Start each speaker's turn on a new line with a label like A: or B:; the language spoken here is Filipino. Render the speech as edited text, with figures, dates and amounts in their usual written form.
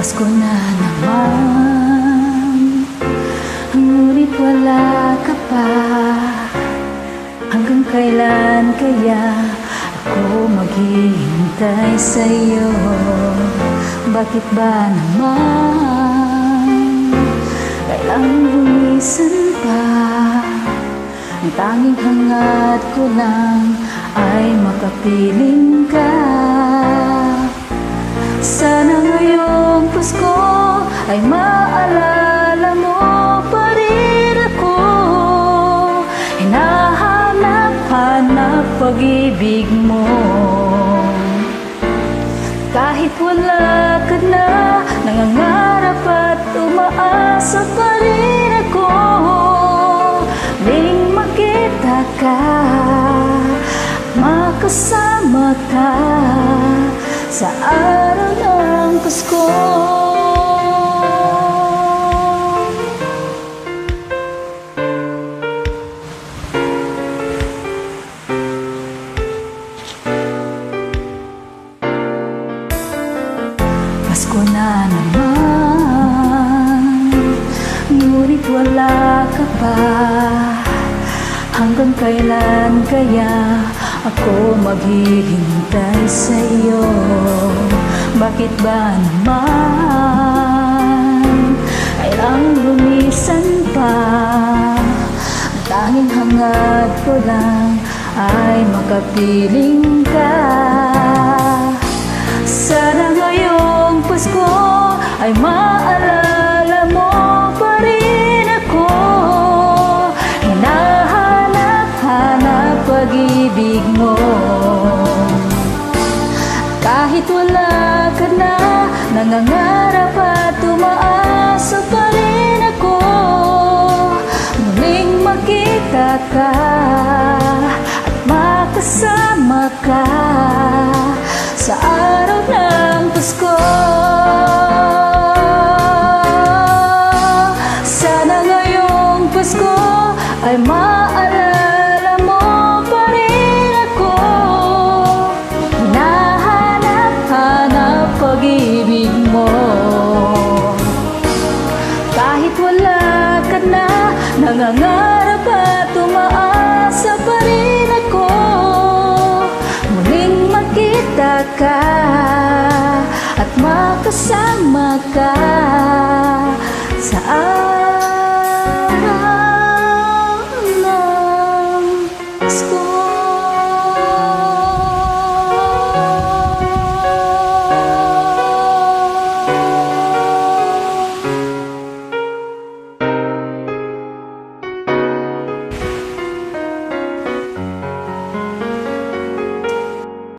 A: Pasko na naman, ngunit wala ka pa. Hanggang kailan kaya ako maghihintay sa'yo? Bakit ba naman kailangan lumisan pa? Ang tanging hangat ko lang ay makapiling ka. Sana ngayong Pasko ay maalala mo pa rin ako. Hinahanap-hanap pag-ibig mo. Kahit wala ka na, nangangarap at umaasa pa rin ako. Muling makita ka, makasama ka sa araw ng Pasko. Pasko na naman, ngunit wala ka pa. Hanggang kailan kaya ako maghihintay sa'yo? Bakit ba naman kailangang lumisan pa? Ang tanging hangad ko lang ay makapiling ka. Sana ngayong Pasko ay maalala mo pa rin ako. Hinahanap-hanap pag-ibig mo. Kahit wala ka na, nangangarap at umaasa pa rin ako. Muling makita ka at makasama ka sa araw ng Pasko. Sana ngayong Pasko ay maalala mo pa rin ako. Hinahanap-hanap pag-ibig mo. Kahit wala ka na, nangangarap at umaasa pa rin ako. Muling makita ka at makasama ka sa